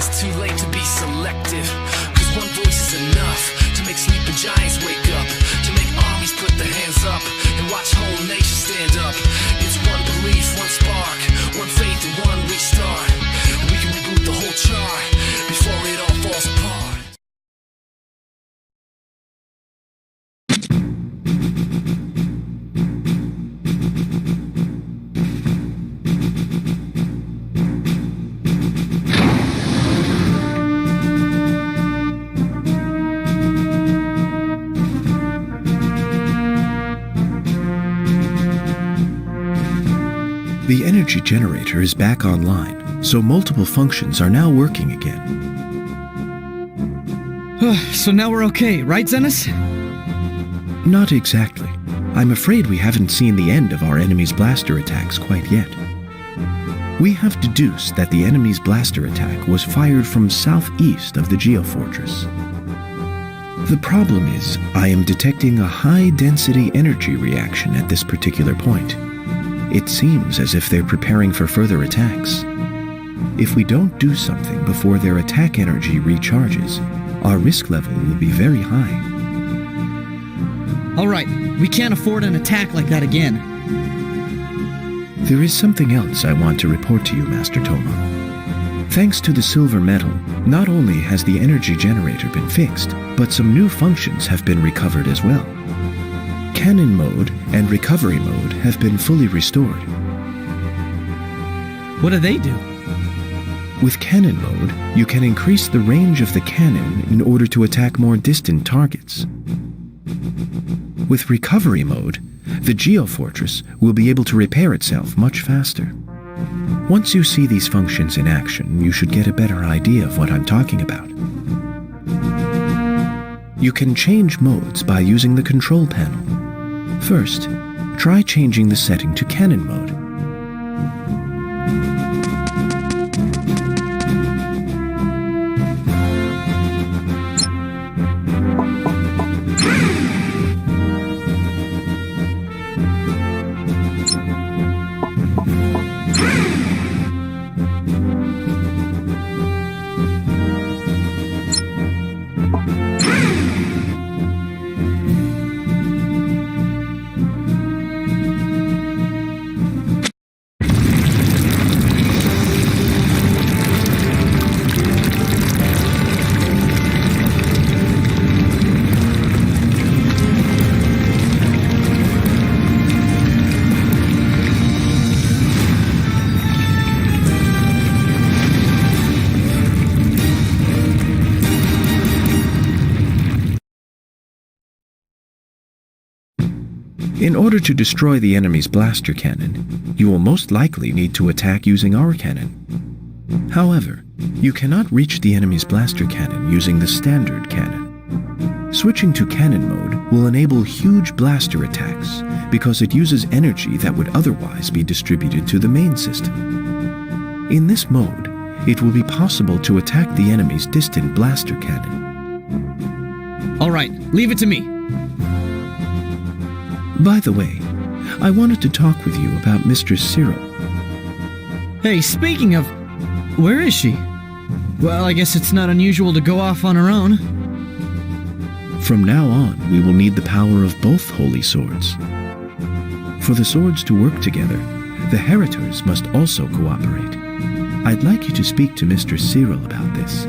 It's too late to be selective, 'cause one voice is enough to make sleeping giants wake up, to make armies put their hands up and watch whole nations stand up. It's one belief, one spark, one faith and one restart. We can reboot the whole chart before it all falls apart. The energy generator is back online, so multiple functions are now working again. So now we're okay, right, Zenas? Not exactly. I'm afraid we haven't seen the end of our enemy's blaster attacks quite yet. We have deduced that the enemy's blaster attack was fired from southeast of the Geofortress. The problem is, I am detecting a high-density energy reaction at this particular point. It seems as if they're preparing for further attacks. If we don't do something before their attack energy recharges, our risk level will be very high. Alright, we can't afford an attack like that again. There is something else I want to report to you, Master Toma. Thanks to the silver metal, not only has the energy generator been fixed, but some new functions have been recovered as well. Cannon mode and recovery mode have been fully restored. What do they do? With cannon mode, you can increase the range of the cannon in order to attack more distant targets. With recovery mode, the Geofortress will be able to repair itself much faster. Once you see these functions in action, you should get a better idea of what I'm talking about. You can change modes by using the control panel. First, try changing the setting to cannon mode. In order to destroy the enemy's blaster cannon, you will most likely need to attack using our cannon. However, you cannot reach the enemy's blaster cannon using the standard cannon. Switching to cannon mode will enable huge blaster attacks because it uses energy that would otherwise be distributed to the main system. In this mode, it will be possible to attack the enemy's distant blaster cannon. Alright, leave it to me. By the way, I wanted to talk with you about Mistress Cyril. Hey, speaking of... where is she? Well, I guess it's not unusual to go off on her own. From now on, we will need the power of both holy swords. For the swords to work together, the heritors must also cooperate. I'd like you to speak to Mistress Cyril about this.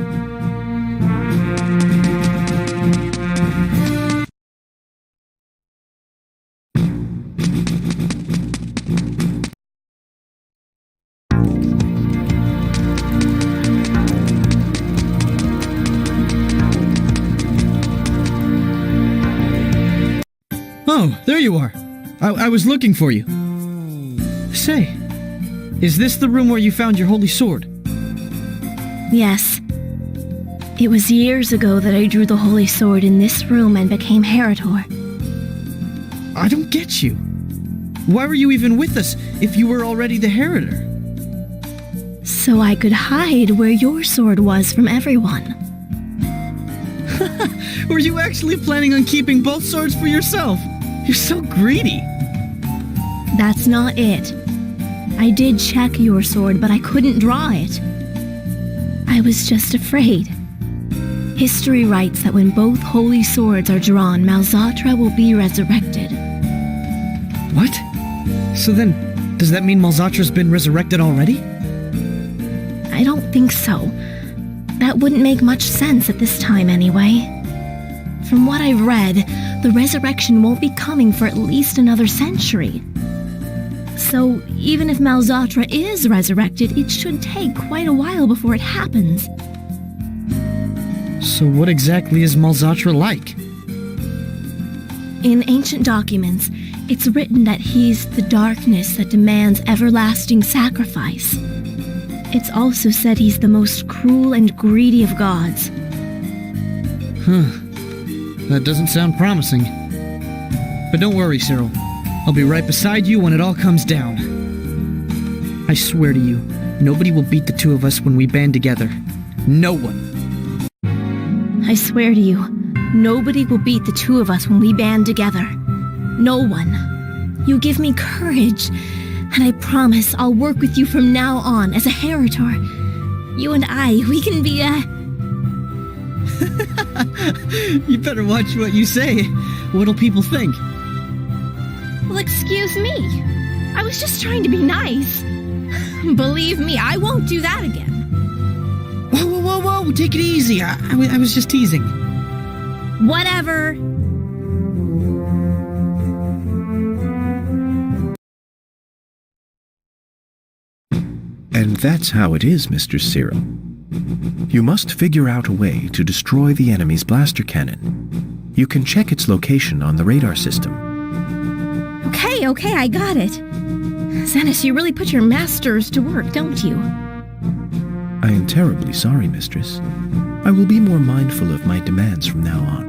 Oh, there you are. I was looking for you. Say, is this the room where you found your holy sword? Yes. It was years ago that I drew the holy sword in this room and became Heritor. I don't get you. Why were you even with us if you were already the Heritor? So I could hide where your sword was from everyone. Were you actually planning on keeping both swords for yourself? You're so greedy. That's not it. I did check your sword, but I couldn't draw it. I was just afraid. History writes that when both holy swords are drawn, Malzatra will be resurrected. What? So then, does that mean Malzatra's been resurrected already? I don't think so. That wouldn't make much sense at this time anyway. From what I've read, the resurrection won't be coming for at least another century. So even if Malzatra is resurrected, it should take quite a while before it happens. So what exactly is Malzatra like? In ancient documents, it's written that he's the darkness that demands everlasting sacrifice. It's also said he's the most cruel and greedy of gods. That doesn't sound promising. But don't worry, Cyril. I'll be right beside you when it all comes down. I swear to you, nobody will beat the two of us when we band together. No one. I swear to you, nobody will beat the two of us when we band together. No one. You give me courage, and I promise I'll work with you from now on as a Heritor. You and I, we can be You better watch what you say. What'll people think? Well, excuse me. I was just trying to be nice. Believe me, I won't do that again. Whoa, take it easy. I was just teasing. Whatever. And that's how it is, Mr. Cyril. You must figure out a way to destroy the enemy's blaster cannon. You can check its location on the radar system. Okay, I got it. Xenis, you really put your masters to work, don't you? I am terribly sorry, mistress. I will be more mindful of my demands from now on.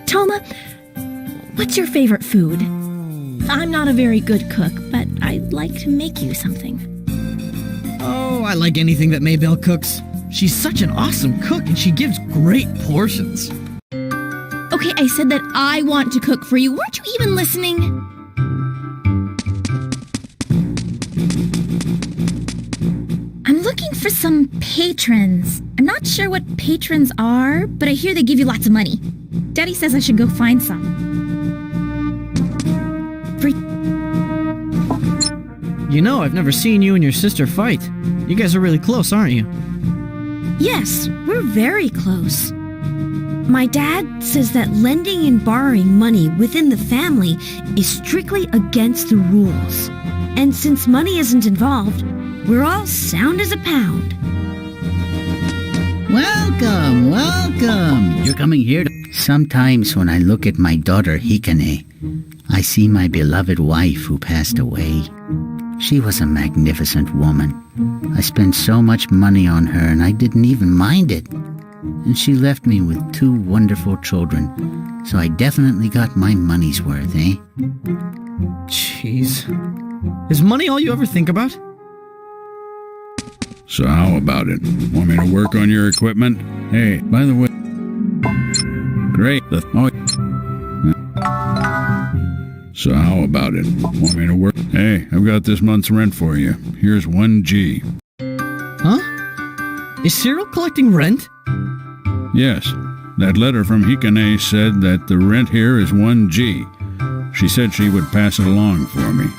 Toma, what's your favorite food? I'm not a very good cook, but I'd like to make you something. Oh, I like anything that Maybelle cooks. She's such an awesome cook, and she gives great portions. Okay, I said that I want to cook for you. Weren't you even listening? I'm looking for some patrons. I'm not sure what patrons are, but I hear they give you lots of money. Daddy says I should go find some. You know, I've never seen you and your sister fight. You guys are really close, aren't you? Yes, we're very close. My dad says that lending and borrowing money within the family is strictly against the rules. And since money isn't involved, we're all sound as a pound. Welcome. You're coming here to... Sometimes when I look at my daughter Hikane, I see my beloved wife who passed away. She was a magnificent woman. I spent so much money on her and I didn't even mind it. And she left me with 2 wonderful children, so I definitely got my money's worth, eh? Jeez. Is money all you ever think about? So how about it? Want me to work on your equipment? Hey, by the way... Great. So how about it? Want me to work? Hey, I've got this month's rent for you. Here's 1G. Huh? Is Cyril collecting rent? Yes. That letter from Hikane said that the rent here is 1G. She said she would pass it along for me.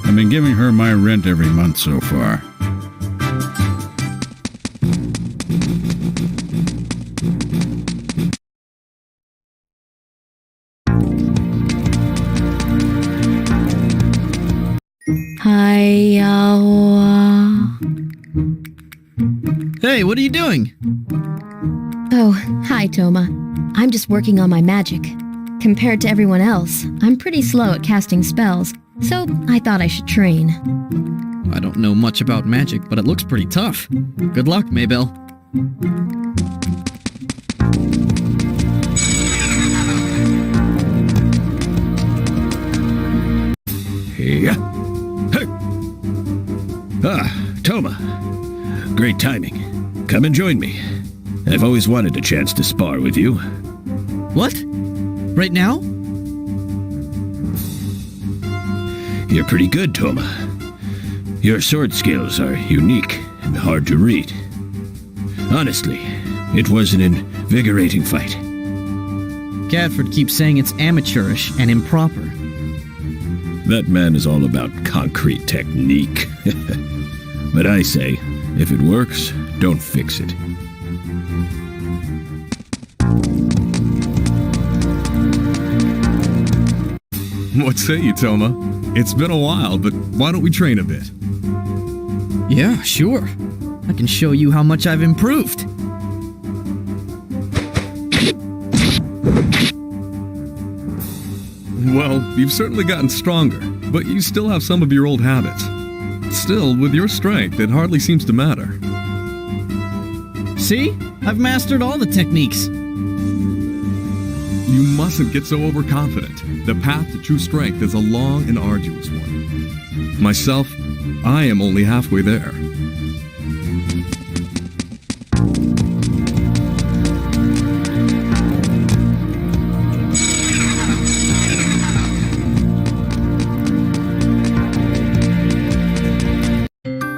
I've been giving her my rent every month so far. Hey, what are you doing? Oh, hi, Toma. I'm just working on my magic. Compared to everyone else, I'm pretty slow at casting spells, so I thought I should train. I don't know much about magic, but it looks pretty tough. Good luck, Maybelle. Yeah. Hey. Toma. Great timing. Come and join me. I've always wanted a chance to spar with you. What? Right now? You're pretty good, Toma. Your sword skills are unique and hard to read. Honestly, it was an invigorating fight. Gadford keeps saying it's amateurish and improper. That man is all about concrete technique. But I say, if it works, don't fix it. What say you, Toma? It's been a while, but why don't we train a bit? Yeah, sure. I can show you how much I've improved. Well, you've certainly gotten stronger, but you still have some of your old habits. Still, with your strength, it hardly seems to matter. See? I've mastered all the techniques. You mustn't get so overconfident. The path to true strength is a long and arduous one. Myself, I am only halfway there.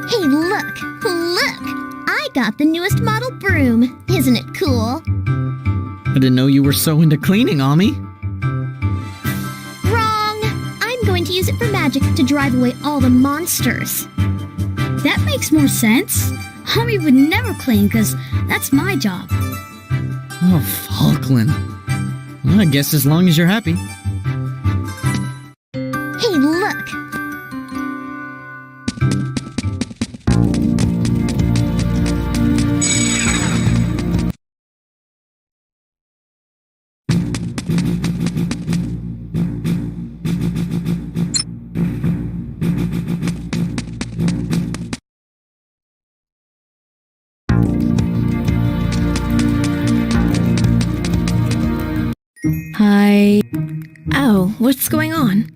Hey, look! Look! I got the newest model broom. Isn't it cool? I didn't know you were so into cleaning, Ami. Wrong! I'm going to use it for magic to drive away all the monsters. That makes more sense. Homie would never clean, because that's my job. Oh, Falkland. Well, I guess as long as you're happy. Hey, look! Hi. Oh, what's going on?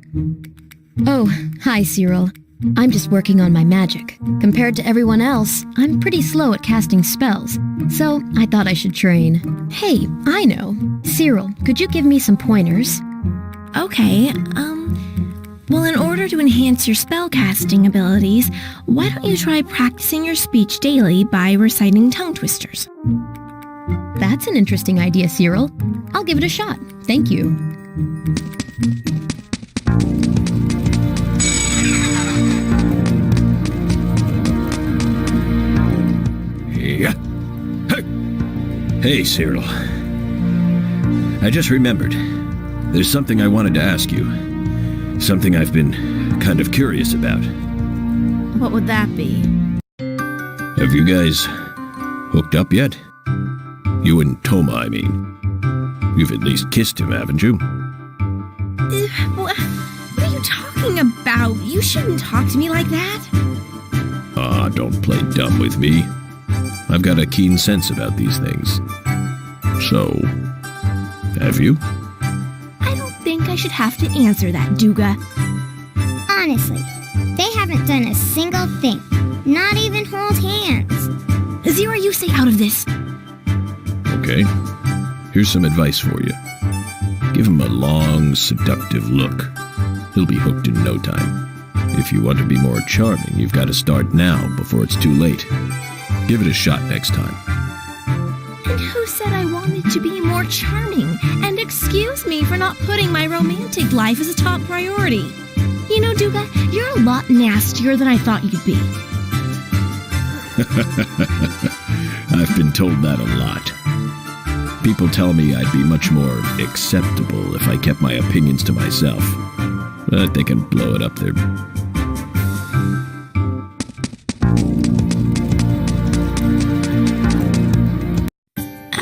Oh, hi, Cyril. I'm just working on my magic. Compared to everyone else, I'm pretty slow at casting spells, so I thought I should train. Hey, I know. Cyril, could you give me some pointers? Okay, well, in order to enhance your spellcasting abilities, why don't you try practicing your speech daily by reciting tongue twisters? That's an interesting idea, Cyril. I'll give it a shot. Thank you. Yeah. Hey, Cyril. I just remembered. There's something I wanted to ask you. Something I've been kind of curious about. What would that be? Have you guys hooked up yet? You and Toma, I mean. You've at least kissed him, haven't you? What are you talking about? You shouldn't talk to me like that. Don't play dumb with me. I've got a keen sense about these things. So, have you? I don't think I should have to answer that, Duga. Honestly, they haven't done a single thing. Not even hold hands. Zero, you stay out of this. Okay. Here's some advice for you. Give him a long, seductive look. He'll be hooked in no time. If you want to be more charming, you've got to start now before it's too late. Give it a shot next time. And who said I wanted to be more charming? And excuse me for not putting my romantic life as a top priority. You know, Duga, you're a lot nastier than I thought you'd be. I've been told that a lot. People tell me I'd be much more acceptable if I kept my opinions to myself. But they can blow it up their...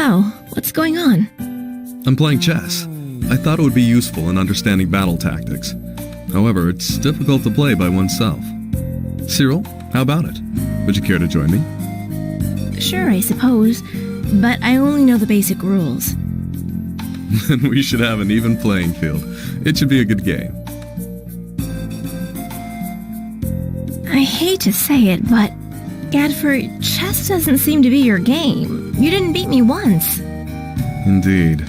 Oh, what's going on? I'm playing chess. I thought it would be useful in understanding battle tactics. However, it's difficult to play by oneself. Cyril, how about it? Would you care to join me? Sure, I suppose. But I only know the basic rules. Then we should have an even playing field. It should be a good game. I hate to say it, but Gadford, chess doesn't seem to be your game. You didn't beat me once. Indeed.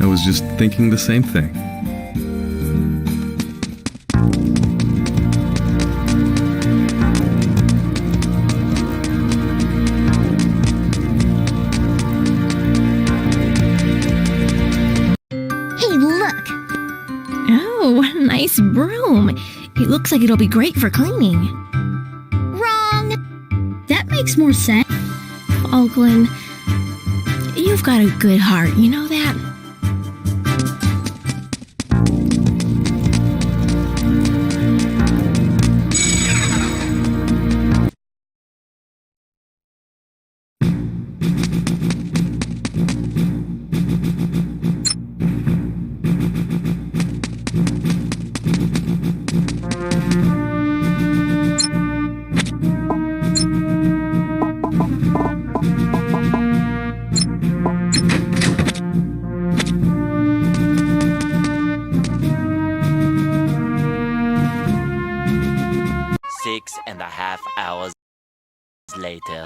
I was just thinking the same thing. this broom. It looks like it'll be great for cleaning. Wrong! That makes more sense. Falkland, you've got a good heart, you know that? Six and a half hours later.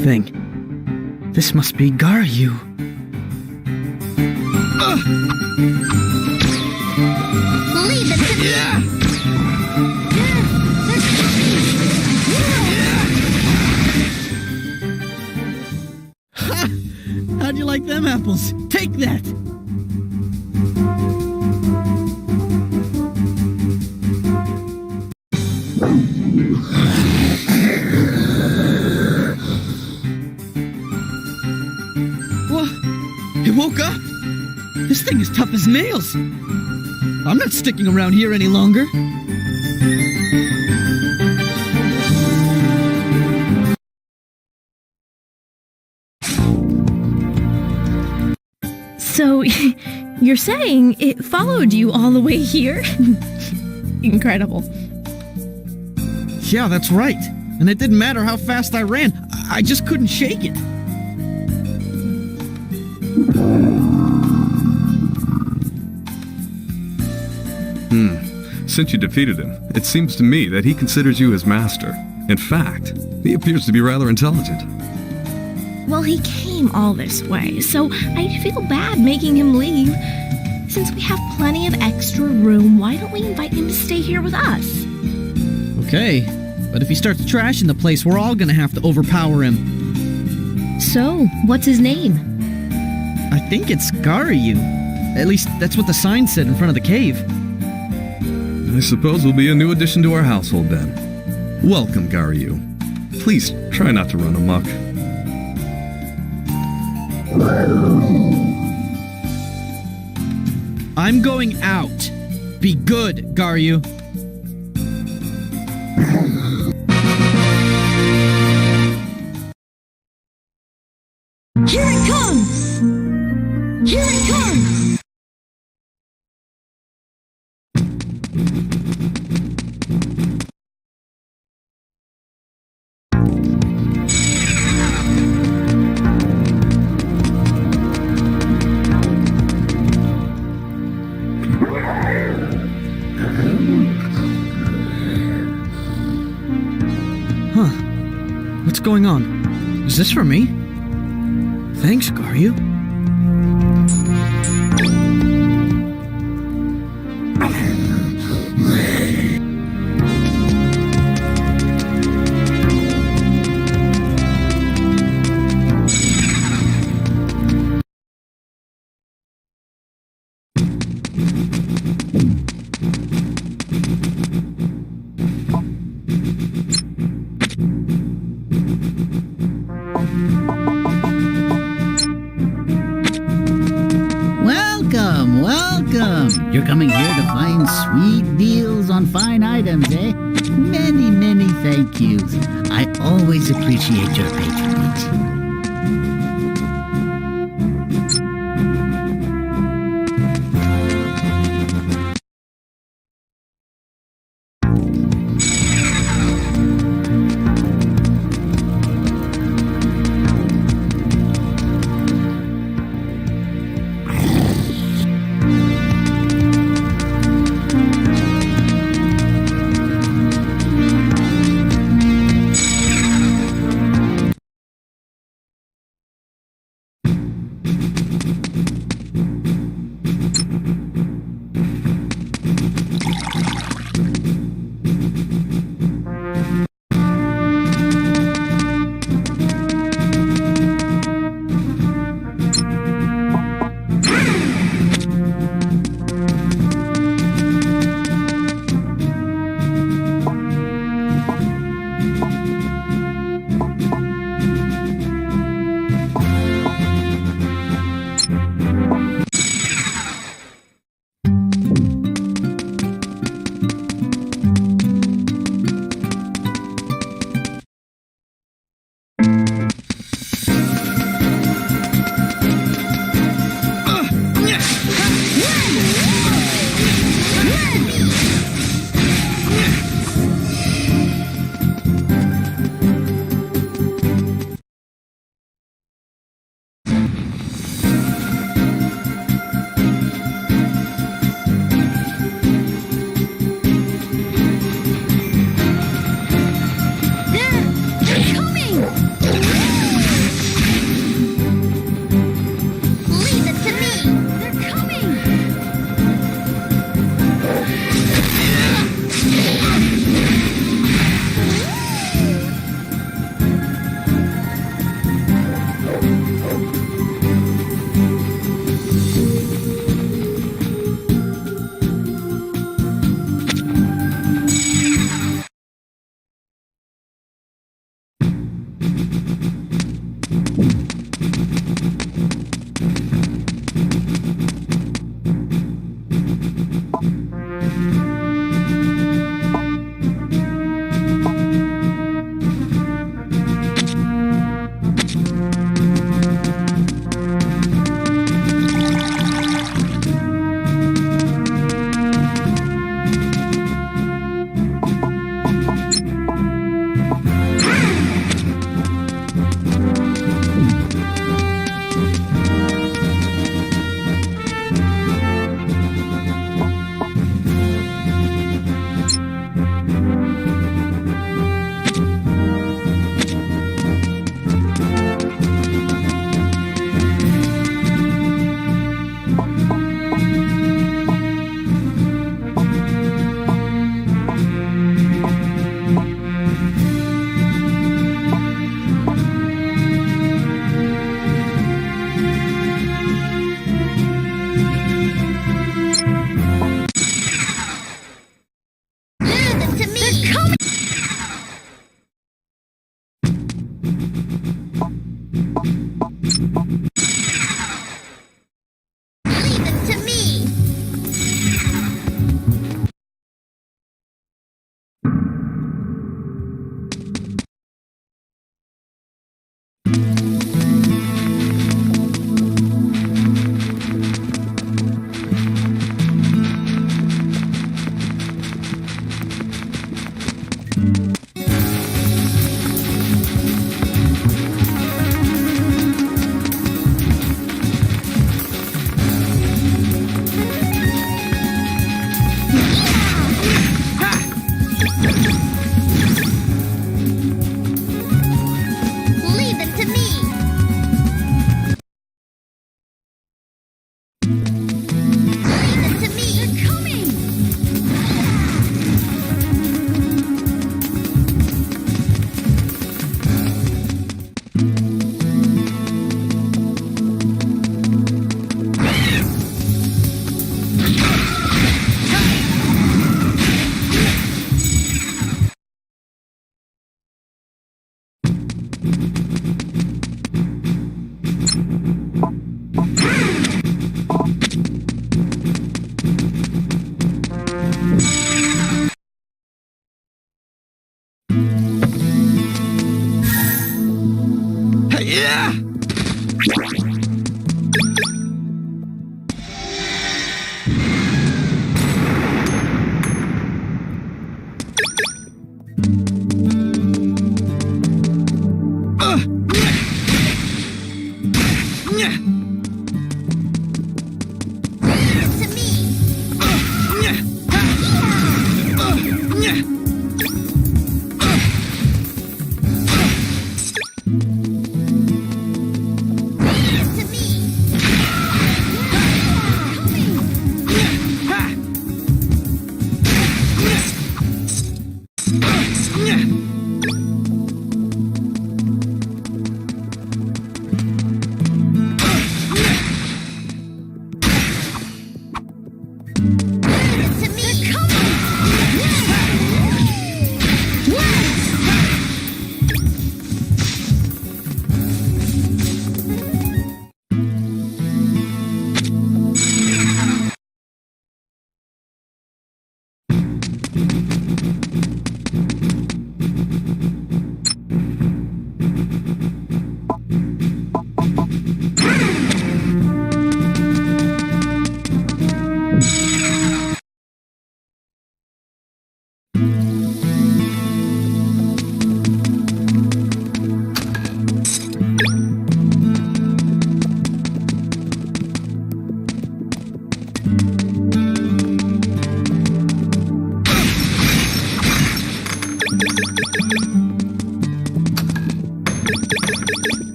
Thing. This must be Garyu. Leave it to me! Ha! How'd you like them apples? Take that! It woke up! This thing is tough as nails! I'm not sticking around here any longer! So, you're saying it followed you all the way here? Incredible. Yeah, that's right. And it didn't matter how fast I ran. I just couldn't shake it. Since you defeated him, it seems to me that he considers you his master. In fact, he appears to be rather intelligent. Well, he came all this way, so I'd feel bad making him leave. Since we have plenty of extra room, why don't we invite him to stay here with us? Okay, but if he starts trashing the place, we're all gonna have to overpower him. So, what's his name? I think it's Garyu. At least, that's what the sign said in front of the cave. I suppose will be a new addition to our household then. Welcome, Garyu. Please try not to run amok. I'm going out. Be good, Garyu. Here it comes! Here it comes! Huh. What's going on? Is this for me? Thanks, Garyu. find sweet deals on fine items, eh? Many, many thank yous. I always appreciate your patronage.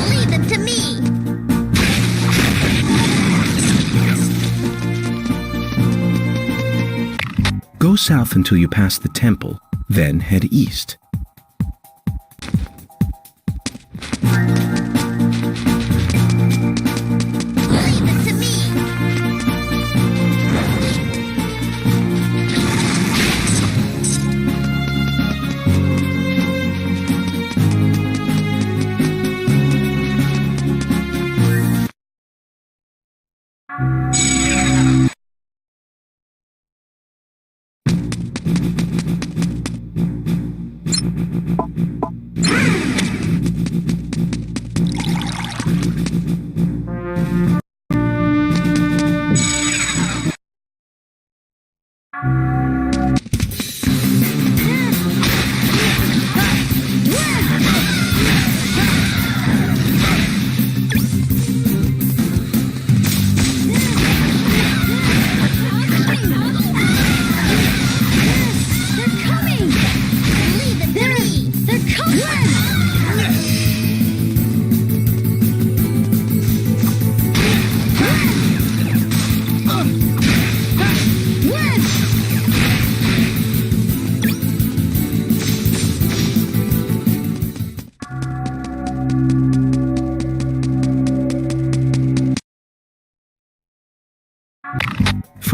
Leave them to me! south until you pass the temple, then head east.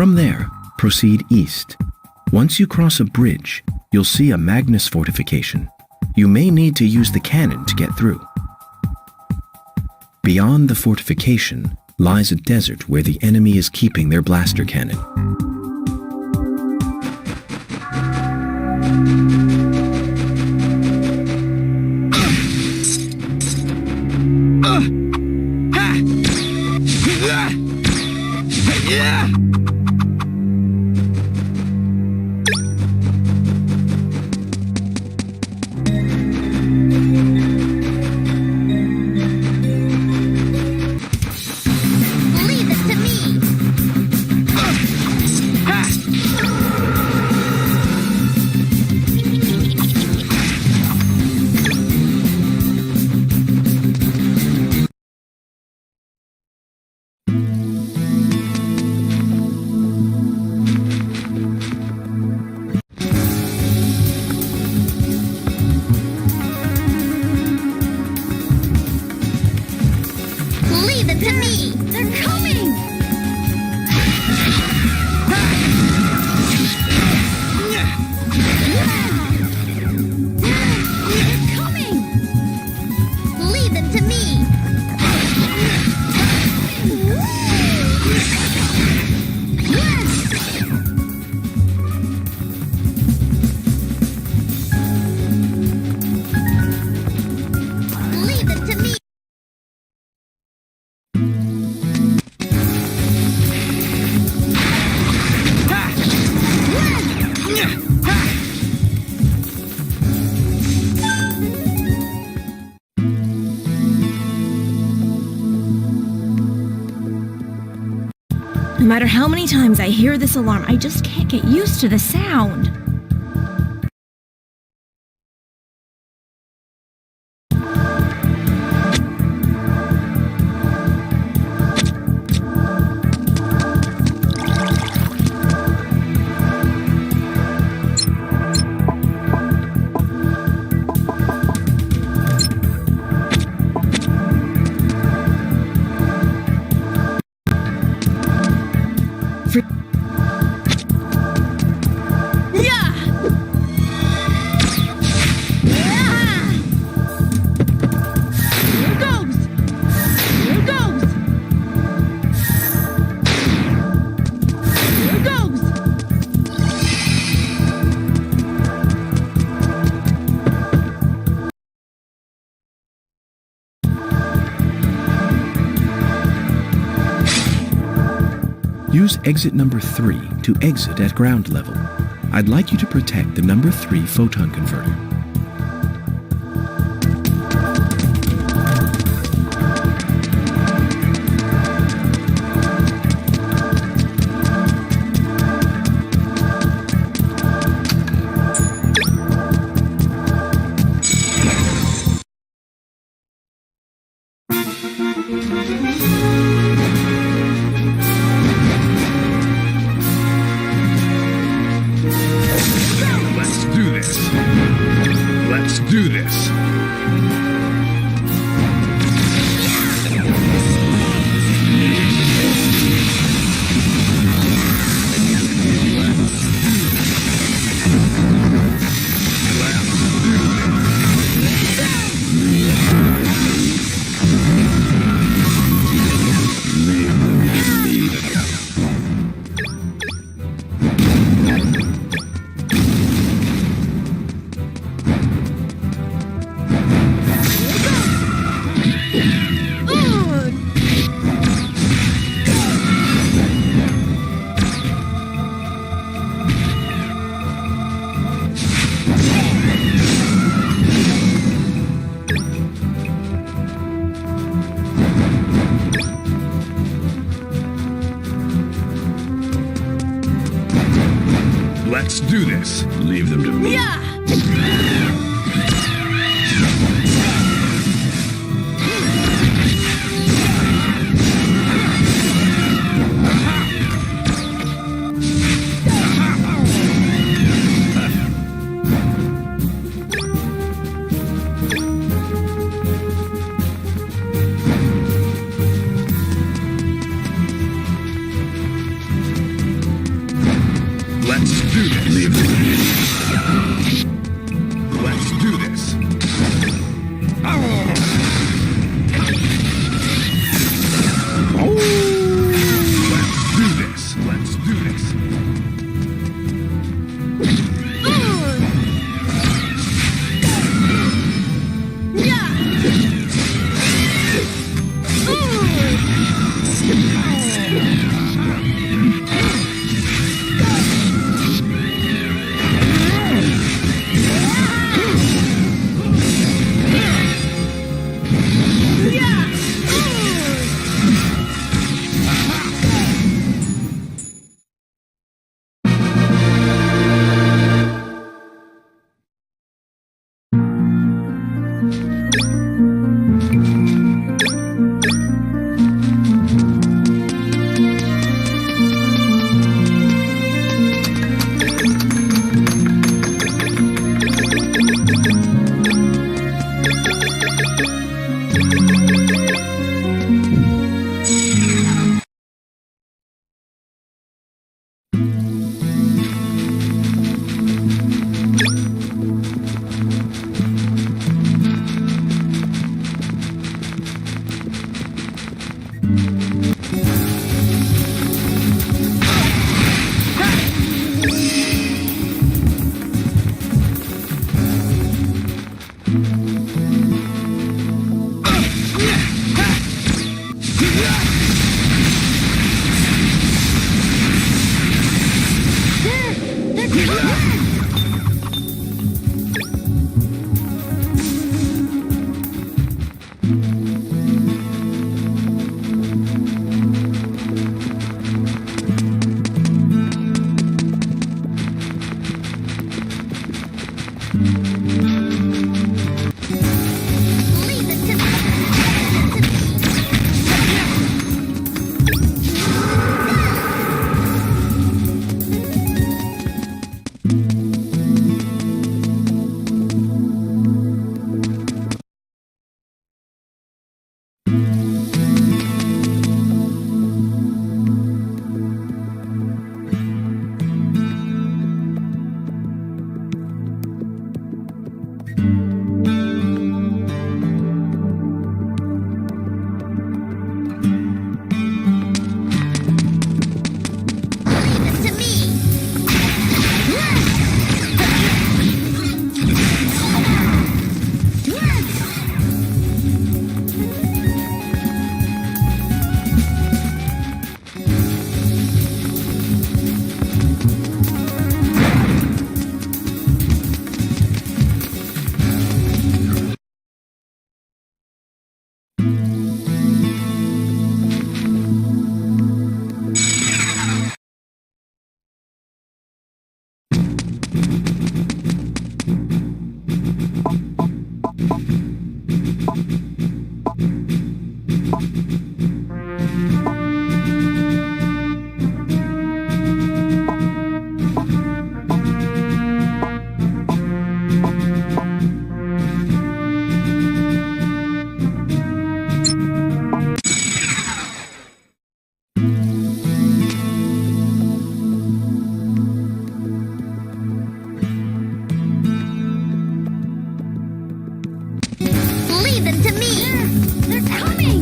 From there, proceed east. Once you cross a bridge, you'll see a Magnus fortification. You may need to use the cannon to get through. Beyond the fortification lies a desert where the enemy is keeping their blaster cannon. No matter how many times I hear this alarm, I just can't get used to the sound. Use exit number 3 to exit at ground level. I'd like you to protect the number 3 photon converter. Let's do this. Leave them to me. Let's do this. Leave them to me. Let's do this. Let's do this. Let's do this. Leave them to me! They're coming!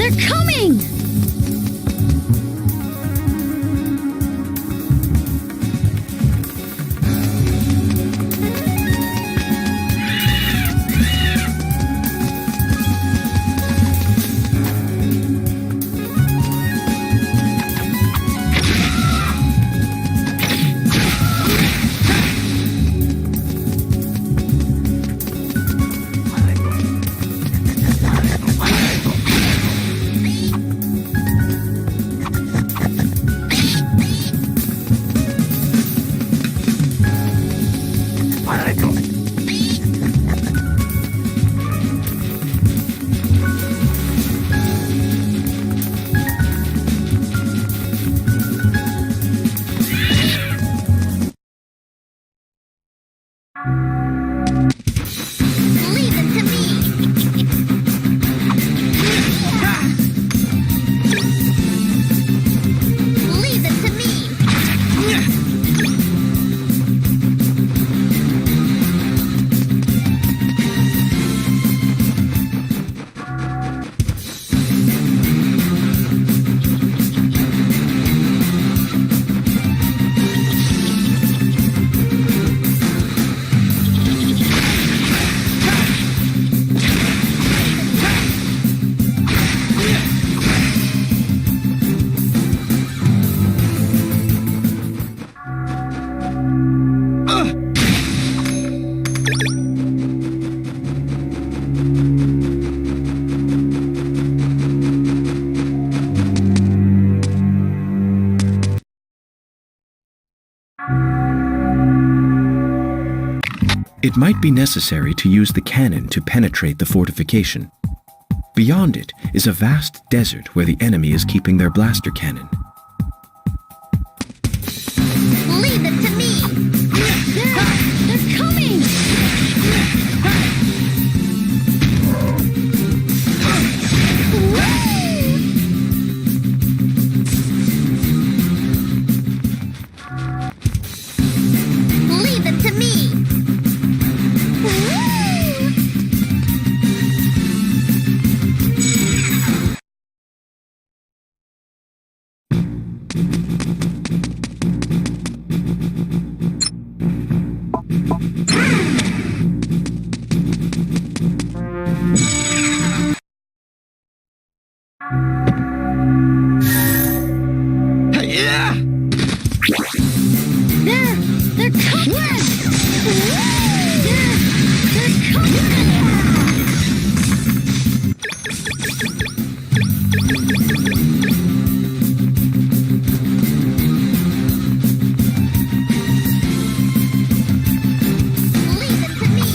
They're coming! It might be necessary to use the cannon to penetrate the fortification. Beyond it is a vast desert where the enemy is keeping their blaster cannon. Leave them to me! They're coming! Leave them to me! They're coming! They're coming! Leave it to me!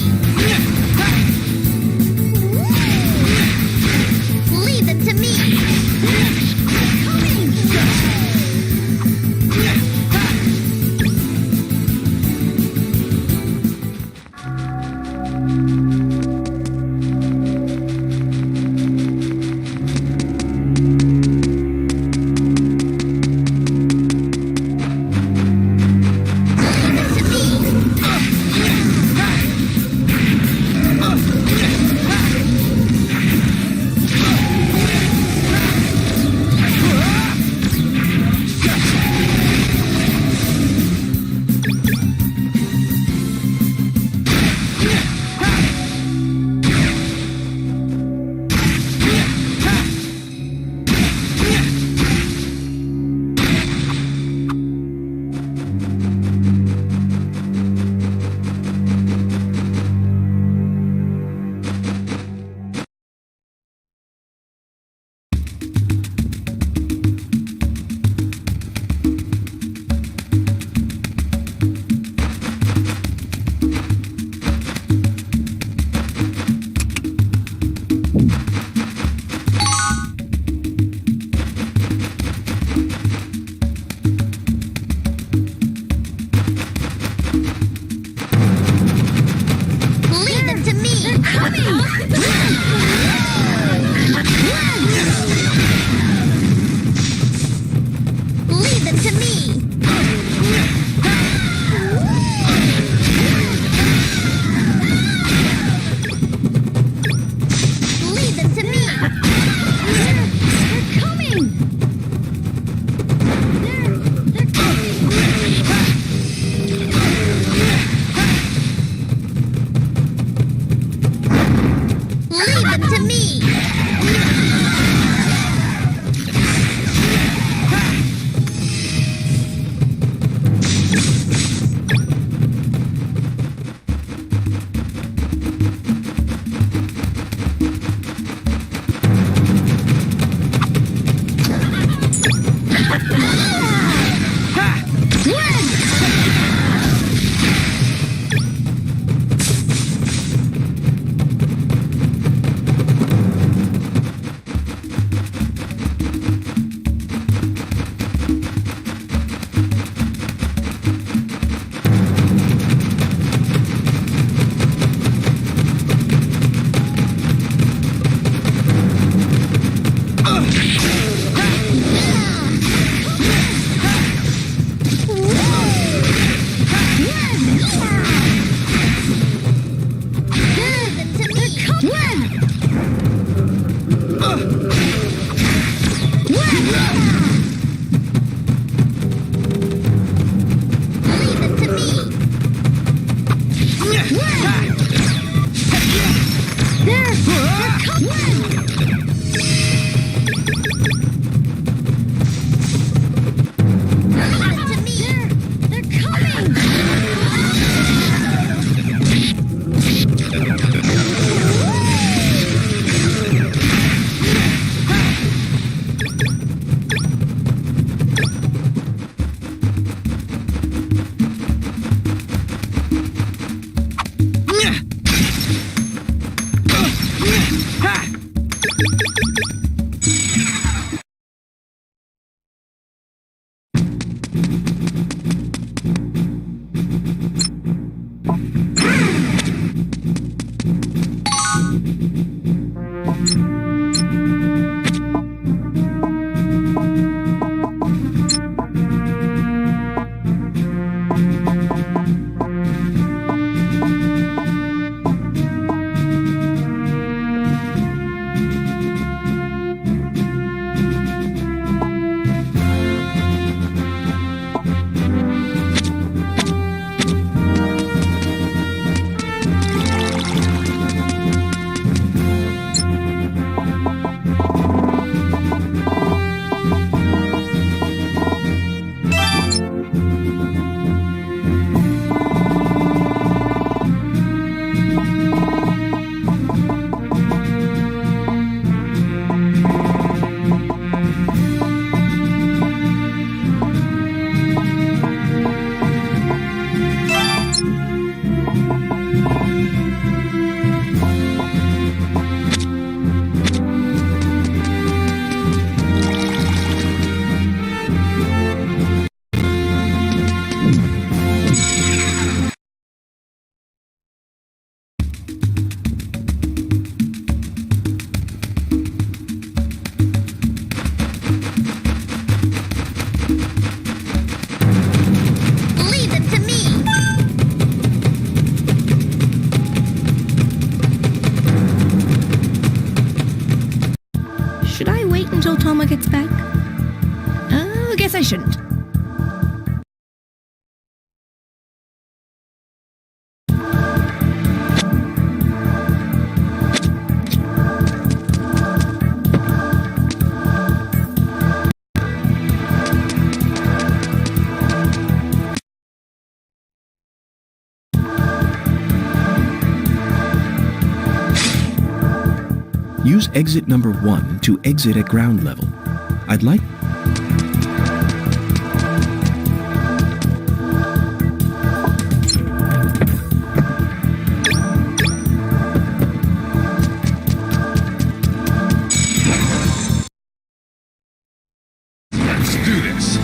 Toma gets back? I guess I shouldn't. Use exit number 1 to exit at ground level. I'd like... Let's do this.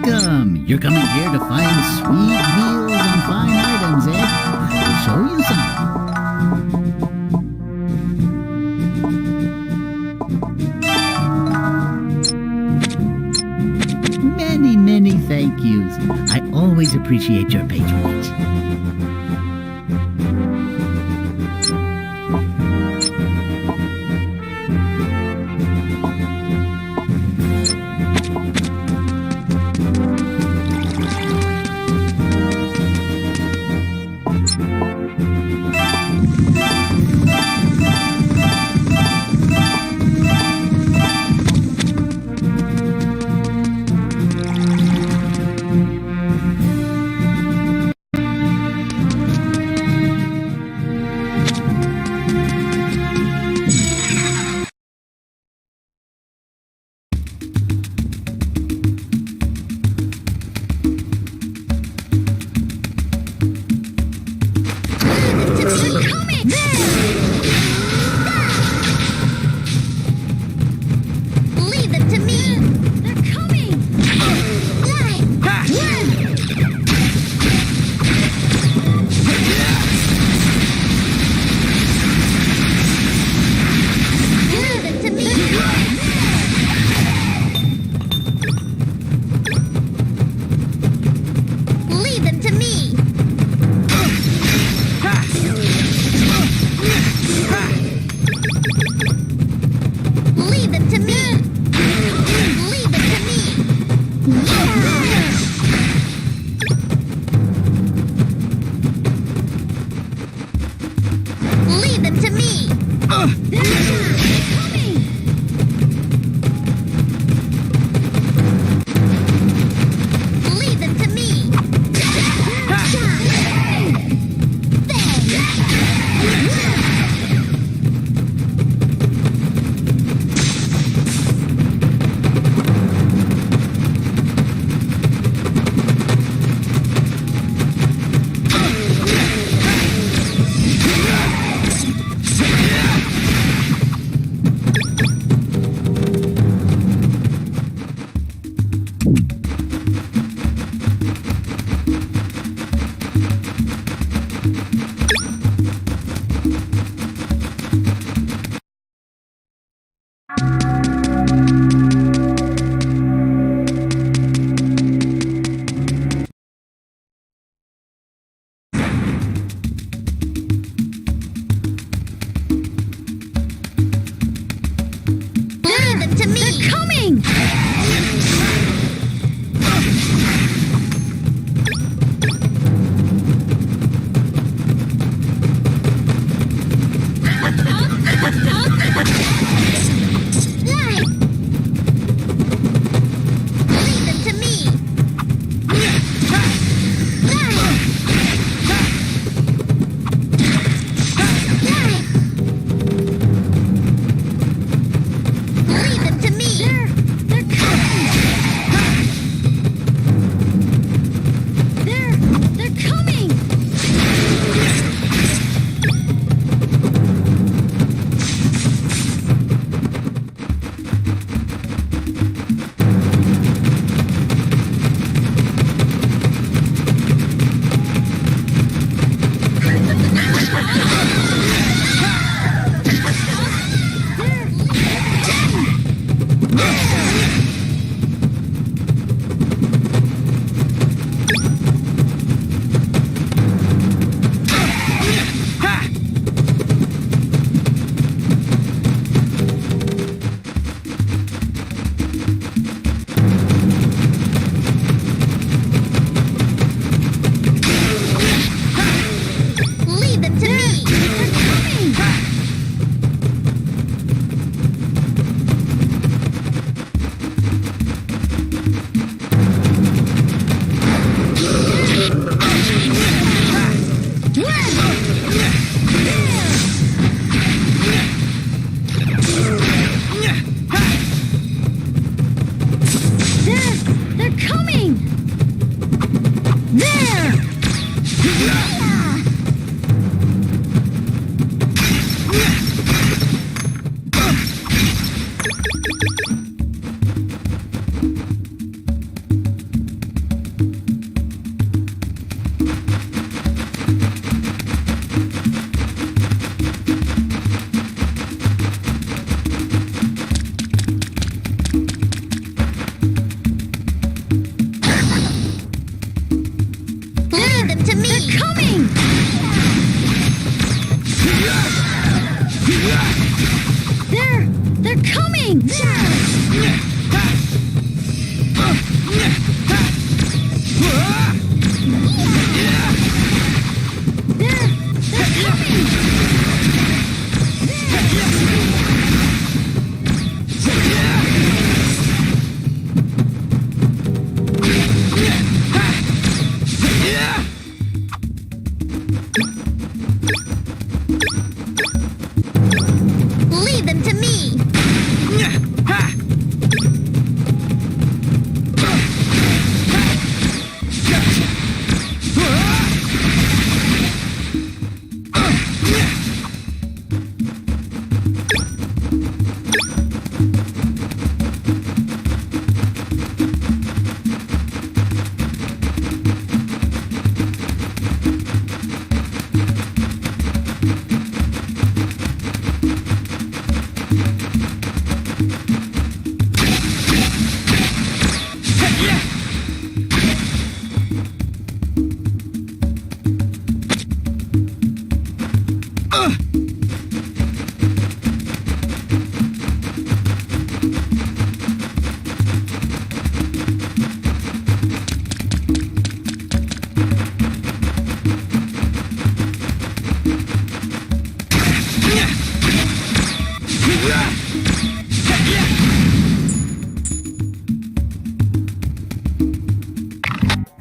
Welcome! You're coming here to find sweet deals on fine items, eh? I'll show you some. Many, many thank yous. I always appreciate your patronage.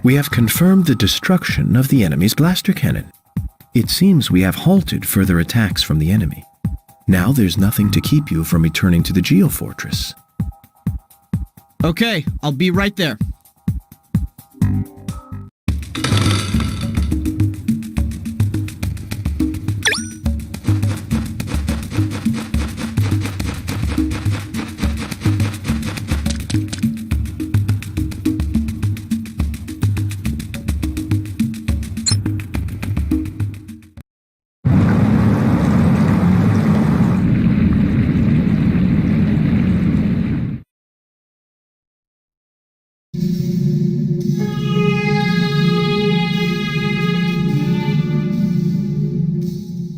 We have confirmed the destruction of the enemy's blaster cannon. It seems we have halted further attacks from the enemy. Now there's nothing to keep you from returning to the Geofortress. Okay, I'll be right there.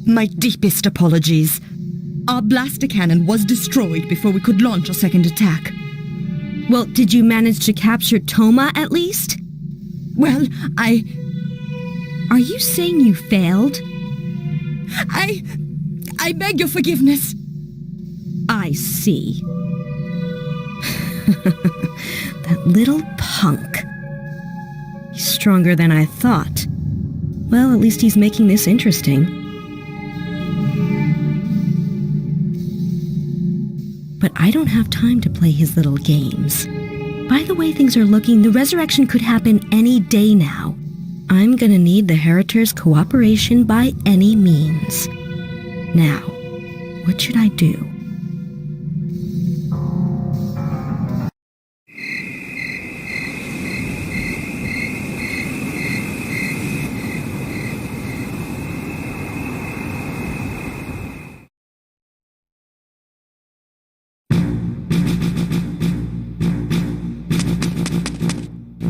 My deepest apologies. Our blaster cannon was destroyed before we could launch a second attack. Well, did you manage to capture Toma at least? Well, Are you saying you failed? I beg your forgiveness. I see. That little punk. He's stronger than I thought. Well, at least he's making this interesting. But I don't have time to play his little games. By the way things are looking, the resurrection could happen any day now. I'm gonna need the Heritors' cooperation by any means. Now, what should I do?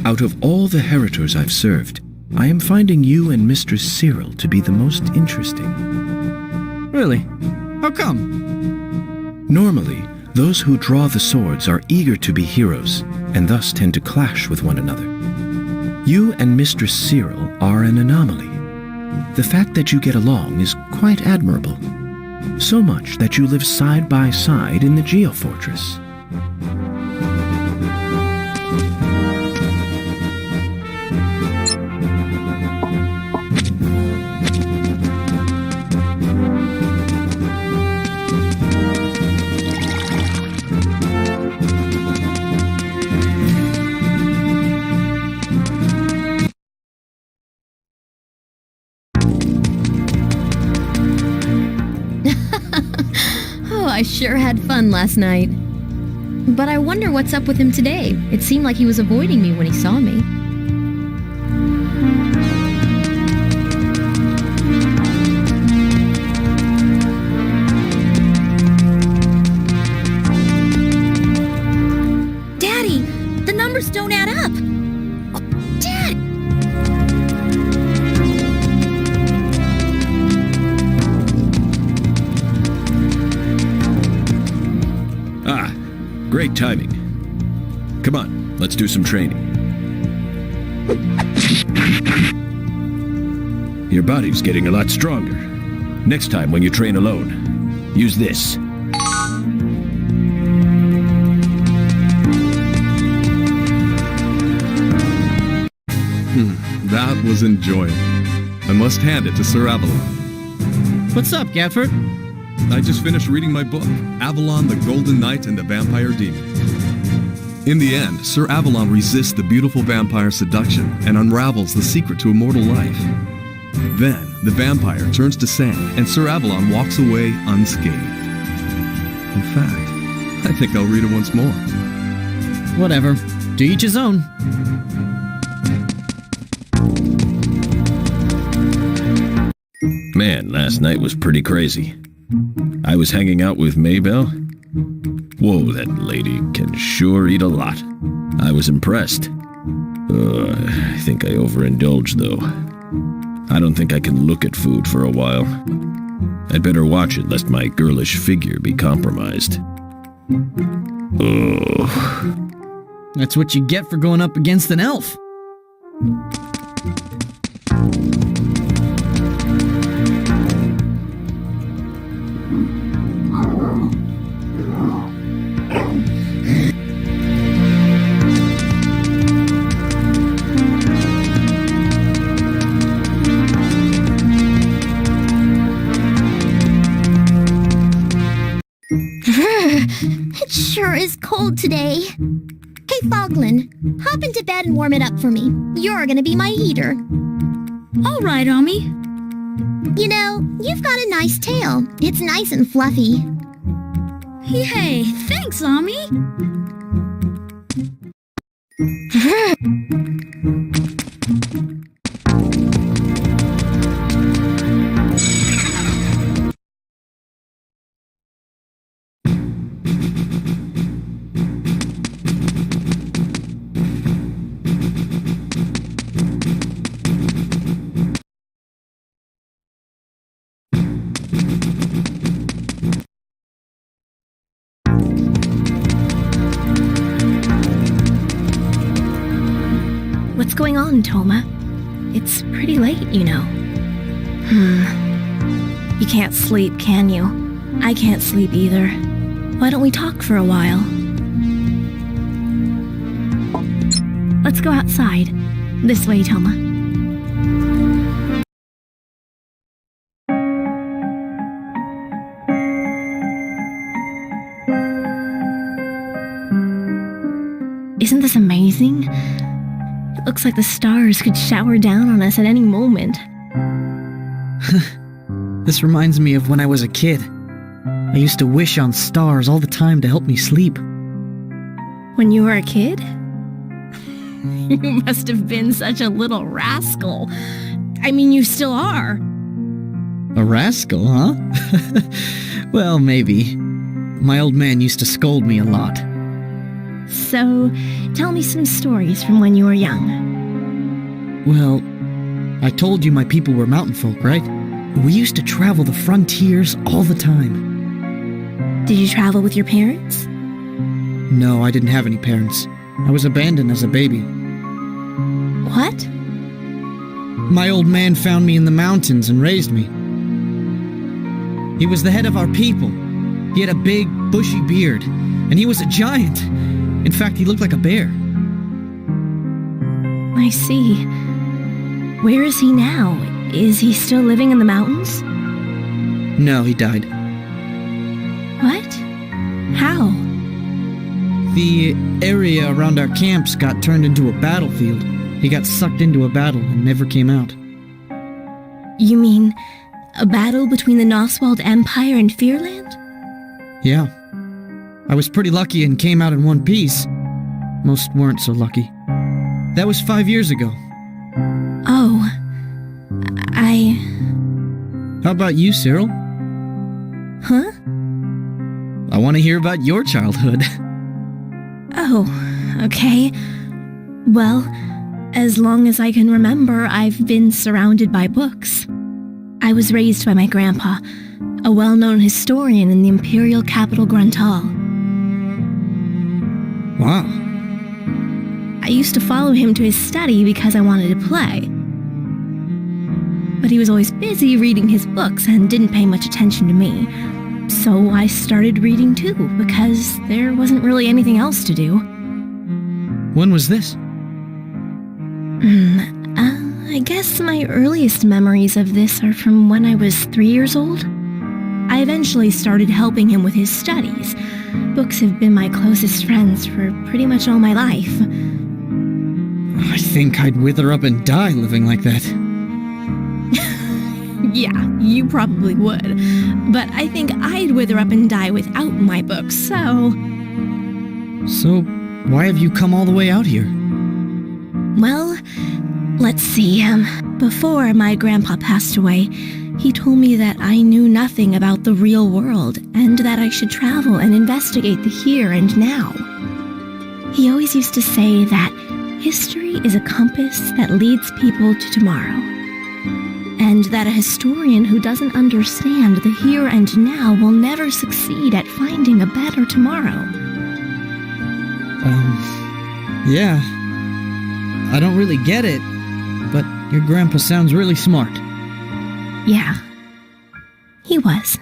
Out of all the Heritors I've served, I am finding you and Mistress Cyril to be the most interesting. Really? How come? Normally, those who draw the swords are eager to be heroes, and thus tend to clash with one another. You and Mistress Cyril are an anomaly. The fact that you get along is quite admirable. So much that you live side by side in the Geofortress. I sure had fun last night. But I wonder what's up with him today. It seemed like he was avoiding me when he saw me. Daddy, the numbers don't add up. Oh, Dad! Great timing. Come on, let's do some training. Your body's getting a lot stronger. Next time when you train alone, use this. That was enjoyable. I must hand it to Sir Avalon. What's up, Gadford? I just finished reading my book, Avalon, the Golden Knight and the Vampire Demon. In the end, Sir Avalon resists the beautiful vampire's seduction and unravels the secret to immortal life. Then, the vampire turns to sand and Sir Avalon walks away unscathed. In fact, I think I'll read it once more. Whatever. To each his own. Man, last night was pretty crazy. I was hanging out with Maybelle. Whoa, that lady can sure eat a lot. I was impressed. I think I overindulged, though. I don't think I can look at food for a while. I'd better watch it, lest my girlish figure be compromised. That's what you get for going up against an elf. sure is cold today. Hey, Foglin, hop into bed and warm it up for me. You're gonna be my heater. All right, Ami. You know, you've got a nice tail. It's nice and fluffy. Hey, thanks, Ami. What's going on, Toma? It's pretty late, you know. You can't sleep, can you? I can't sleep either. Why don't we talk for a while? Let's go outside. This way, Toma. Isn't this amazing? It looks like the stars could shower down on us at any moment. This reminds me of when I was a kid. I used to wish on stars all the time to help me sleep. When you were a kid? You must have been such a little rascal. I mean, you still are. A rascal, huh? Well, maybe. My old man used to scold me a lot. So, tell me some stories from when you were young. Well, I told you my people were mountain folk, right? We used to travel the frontiers all the time. Did you travel with your parents? No, I didn't have any parents. I was abandoned as a baby. What? My old man found me in the mountains and raised me. He was the head of our people. He had a big, bushy beard, and he was a giant. In fact, he looked like a bear. I see. Where is he now? Is he still living in the mountains? No, he died. What? How? The area around our camps got turned into a battlefield. He got sucked into a battle and never came out. You mean a battle between the Noswald Empire and Fearland? Yeah. I was pretty lucky and came out in one piece. Most weren't so lucky. That was 5 years ago. Oh. How about you, Cyril? Huh? I want to hear about your childhood. Oh, okay. Well, as long as I can remember, I've been surrounded by books. I was raised by my grandpa, a well-known historian in the imperial capital Gruntal. Wow. I used to follow him to his study because I wanted to play. But he was always busy reading his books and didn't pay much attention to me. So I started reading too, because there wasn't really anything else to do. When was this? I guess my earliest memories of this are from when I was 3 years old. I eventually started helping him with his studies. Books have been my closest friends for pretty much all my life. I think I'd wither up and die living like that. Yeah, you probably would. But I think I'd wither up and die without my books, so... So, why have you come all the way out here? Well, let's see. Before my grandpa passed away, he told me that I knew nothing about the real world and that I should travel and investigate the here and now. He always used to say that history is a compass that leads people to tomorrow, and that a historian who doesn't understand the here and now will never succeed at finding a better tomorrow. Yeah. I don't really get it, but your grandpa sounds really smart. Yeah, he was.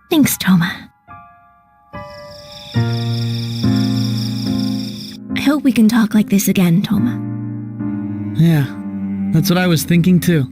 Thanks, Toma. I hope we can talk like this again, Toma. Yeah, that's what I was thinking too.